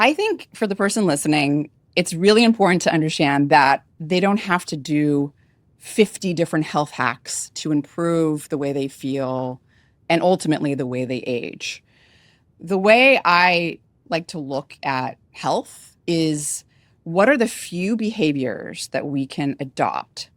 I think for the person listening, it's really important to understand that they don't have to do 50 different health hacks to improve the way they feel and ultimately the way they age. The way I like to look at health is, what are the few behaviors that we can adopt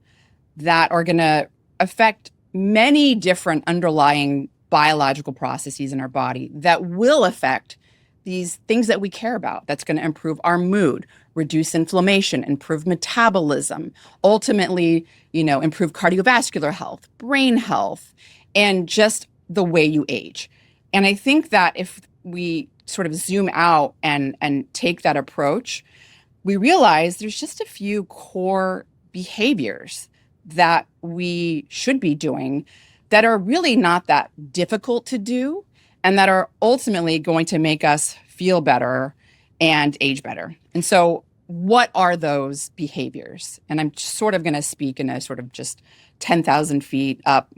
that are going to affect many different underlying biological processes in our body that will affect these things that we care about, that's going to improve our mood, reduce inflammation, improve metabolism, ultimately, improve cardiovascular health, brain health, and just the way you age. And I think that if we sort of zoom out and take that approach, we realize there's just a few core behaviors that we should be doing that are really not that difficult to do and that are ultimately going to make us feel better and age better. And so what are those behaviors? And I'm sort of going to speak in a sort of just 10,000 feet up,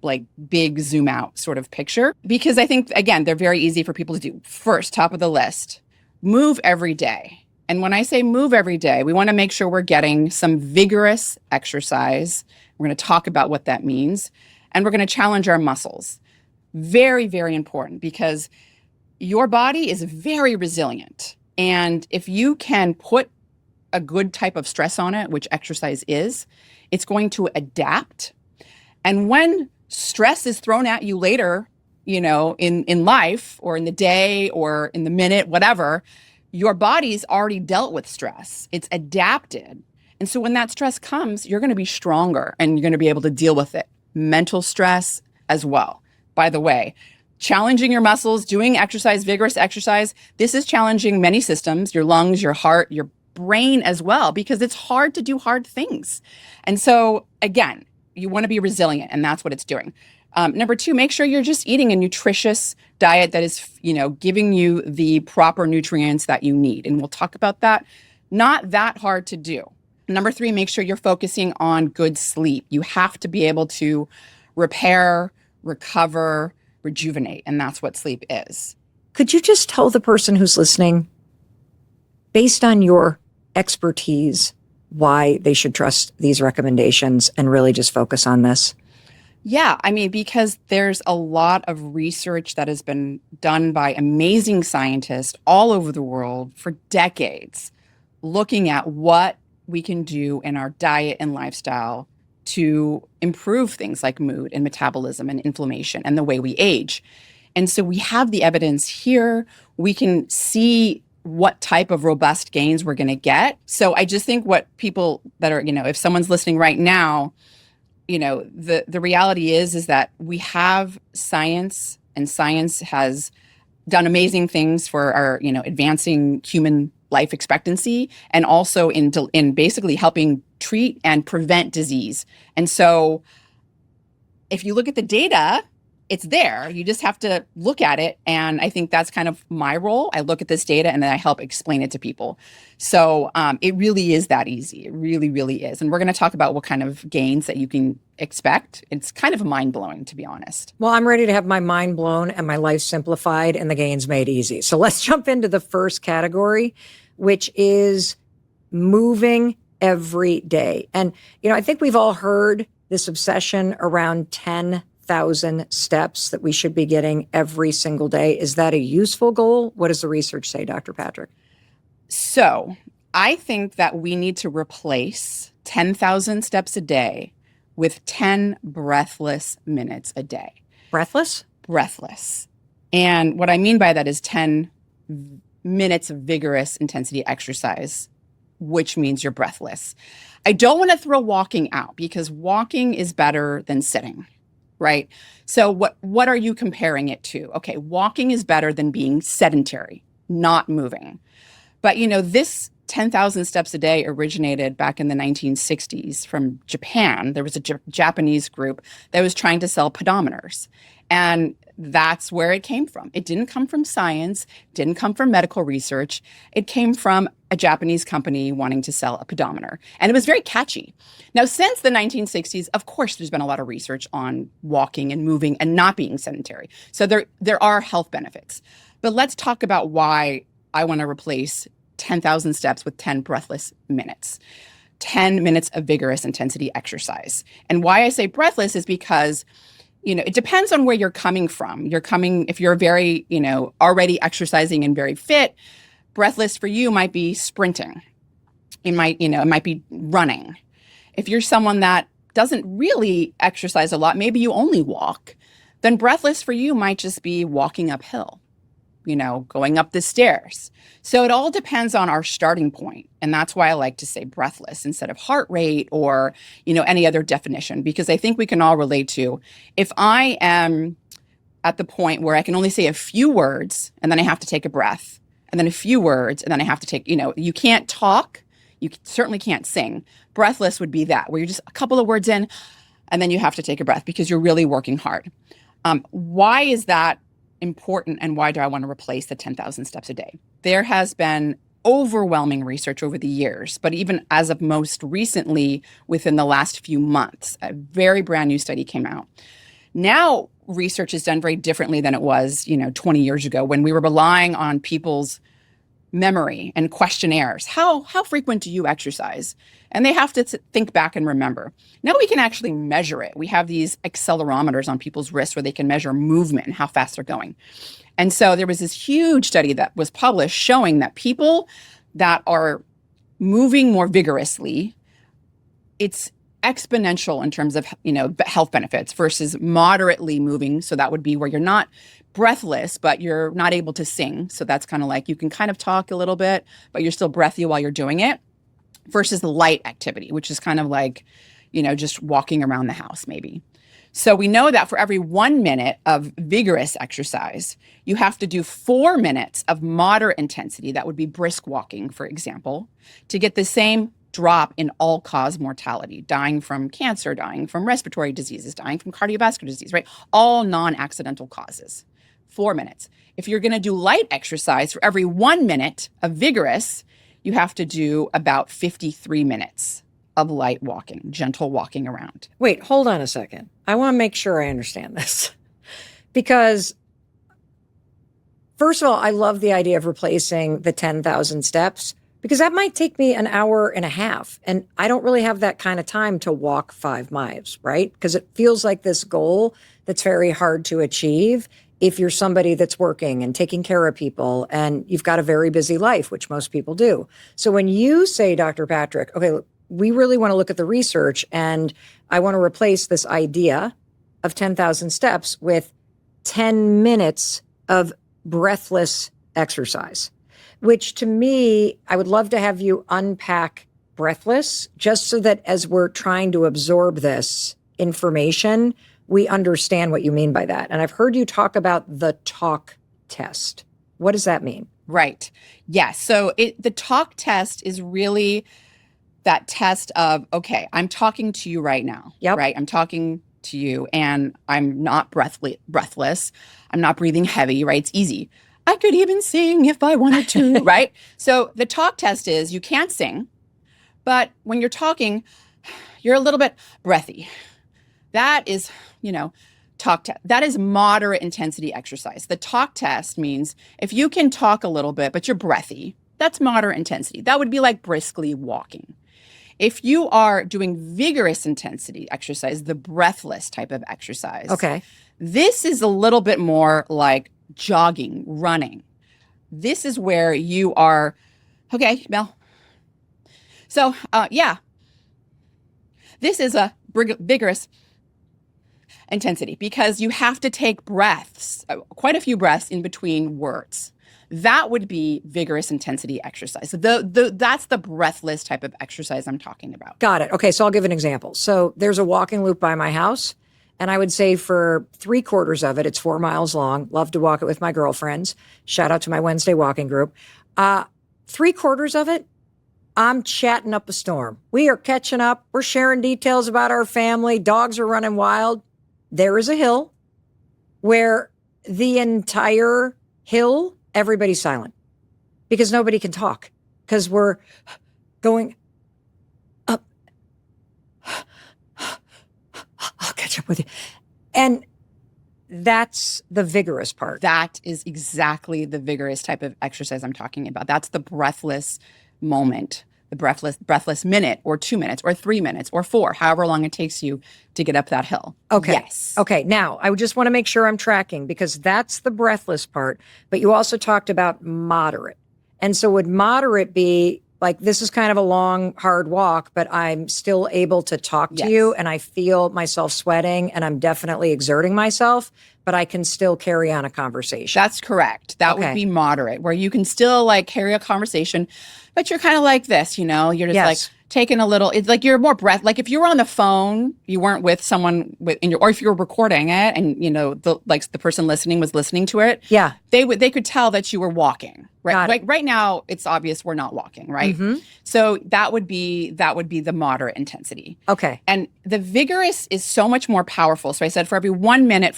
like big zoom out sort of picture, because I think, again, they're very easy for people to do. First, top of the list, move every day. And when I say move every day, we want to make sure we're getting some vigorous exercise. We're going to talk about what that means. And we're going to challenge our muscles. Very, very important, because your body is very resilient. And if you can put a good type of stress on it, which exercise is, it's going to adapt. And when stress is thrown at you later, in life or in the day or in the minute, whatever, your body's already dealt with stress. It's adapted. And so when that stress comes, you're going to be stronger and you're going to be able to deal with it. Mental stress as well. By the way, challenging your muscles, doing exercise, vigorous exercise, this is challenging many systems, your lungs, your heart, your brain as well, because it's hard to do hard things. And so again, you want to be resilient, and that's what it's doing. Number two, make sure you're just eating a nutritious diet that is, giving you the proper nutrients that you need. And we'll talk about that. Not that hard to do. Number three, make sure you're focusing on good sleep. You have to be able to repair, recover, rejuvenate. And that's what sleep is. Could you just tell the person who's listening, based on your expertise, why they should trust these recommendations and really just focus on this? Yeah, because there's a lot of research that has been done by amazing scientists all over the world for decades, looking at what we can do in our diet and lifestyle to improve things like mood and metabolism and inflammation and the way we age. And so we have the evidence here. We can see what type of robust gains we're going to get. So I just think what people that are, if someone's listening right now, the reality is that we have science, and science has done amazing things for our, advancing human life expectancy, and also in basically helping treat and prevent disease. And so if you look at the data, it's there. You just have to look at it. And I think that's kind of my role. I look at this data and then I help explain it to people. So it really is that easy. It really, really is. And we're going to talk about what kind of gains that you can expect. It's kind of mind-blowing, to be honest. Well, I'm ready to have my mind blown and my life simplified and the gains made easy. So let's jump into the first category, which is moving every day. And, I think we've all heard this obsession around 10,000 steps that we should be getting every single day. Is that a useful goal? What does the research say, Dr. Patrick? So I think that we need to replace 10,000 steps a day with 10 breathless minutes a day. Breathless? Breathless. And what I mean by that is 10 minutes of vigorous intensity exercise, which means you're breathless. I don't want to throw walking out, because walking is better than sitting, right? So what are you comparing it to? Okay, walking is better than being sedentary, not moving. But this 10,000 steps a day originated back in the 1960s from Japan. There was a Japanese group that was trying to sell pedometers. And that's where it came from. It didn't come from science, didn't come from medical research. It came from a Japanese company wanting to sell a pedometer. And it was very catchy. Now, since the 1960s, of course, there's been a lot of research on walking and moving and not being sedentary. So there are health benefits. But let's talk about why I want to replace 10,000 steps with 10 breathless minutes, 10 minutes of vigorous intensity exercise. And why I say breathless is because, it depends on where you're coming from. If you're very, already exercising and very fit, breathless for you might be sprinting. It might be running. If you're someone that doesn't really exercise a lot, maybe you only walk, then breathless for you might just be walking uphill, going up the stairs. So it all depends on our starting point. And that's why I like to say breathless instead of heart rate or, any other definition, because I think we can all relate to, if I am at the point where I can only say a few words and then I have to take a breath, and then a few words and then I have to take, you can't talk. You certainly can't sing. Breathless would be that, where you're just a couple of words in and then you have to take a breath because you're really working hard. Why is that important, and why do I want to replace the 10,000 steps a day? There has been overwhelming research over the years, but even as of most recently, within the last few months, a very brand new study came out. Now, research is done very differently than it was, 20 years ago, when we were relying on people's memory and questionnaires. How frequent do you exercise? And they have to think back and remember. Now we can actually measure it. We have these accelerometers on people's wrists where they can measure movement and how fast they're going. And so there was this huge study that was published showing that people that are moving more vigorously, it's exponential in terms of, health benefits versus moderately moving. So that would be where you're not breathless, but you're not able to sing. So that's kind of like you can kind of talk a little bit, but you're still breathy while you're doing it, versus the light activity, which is kind of like, just walking around the house maybe. So we know that for every 1 minute of vigorous exercise, you have to do 4 minutes of moderate intensity. That would be brisk walking, for example, to get the same drop in all-cause mortality, dying from cancer, dying from respiratory diseases, dying from cardiovascular disease, right? All non-accidental causes. 4 minutes. If you're going to do light exercise, for every 1 minute of vigorous, you have to do about 53 minutes of light walking, gentle walking around. Wait, hold on a second. I want to make sure I understand this. Because, first of all, I love the idea of replacing the 10,000 steps, because that might take me an hour and a half. And I don't really have that kind of time to walk 5 miles, right? Because it feels like this goal that's very hard to achieve if you're somebody that's working and taking care of people and you've got a very busy life, which most people do. So when you say, Dr. Patrick, okay, look, we really want to look at the research and I want to replace this idea of 10,000 steps with 10 minutes of breathless exercise, which to me, I would love to have you unpack breathless just so that as we're trying to absorb this information, we understand what you mean by that. And I've heard you talk about the talk test. What does that mean? Right. Yes. So the talk test is really that test of, okay, I'm talking to you right now, right? I'm talking to you and I'm not breathless. I'm not breathing heavy, right? It's easy. I could even sing if I wanted to, right? So the talk test is you can't sing, but when you're talking, you're a little bit breathy. That is, talk test. That is moderate intensity exercise. The talk test means if you can talk a little bit, but you're breathy, that's moderate intensity. That would be like briskly walking. If you are doing vigorous intensity exercise, the breathless type of exercise, okay, this is a little bit more like jogging, running. This is where you are, okay, Mel. So, this is a vigorous intensity because you have to take breaths, quite a few breaths in between words. That would be vigorous intensity exercise. That's the breathless type of exercise I'm talking about. Got it. Okay, so I'll give an example. So there's a walking loop by my house, and I would say for 3/4 of it, it's 4 miles long. Love to walk it with my girlfriends. Shout out to my Wednesday walking group. 3/4 of it, I'm chatting up a storm. We are catching up. We're sharing details about our family. Dogs are running wild. There is a hill where the entire hill, everybody's silent because nobody can talk because we're going up. I'll catch up with you. And that's the vigorous part. That is exactly the vigorous type of exercise I'm talking about. That's the breathless moment, the breathless minute or 2 minutes or 3 minutes or 4, however long it takes you to get up that hill. Okay. Yes. Okay. Now, I just want to make sure I'm tracking, because that's the breathless part. But you also talked about moderate. And so would moderate be like, this is kind of a long, hard walk, but I'm still able to talk to you, and I feel myself sweating, and I'm definitely exerting myself, but I can still carry on a conversation. That's correct. That would be moderate, where you can still like carry a conversation, but you're kind of like this, you know, you're just like taking a little, it's like you're more like if you were on the phone, you weren't with someone or if you were recording it and, you know, the person listening was listening to it. Yeah. They could tell that you were walking, right? Like right now it's obvious we're not walking, right? Mm-hmm. So that would be the moderate intensity. Okay. And the vigorous is so much more powerful. So I said for every 1 minute,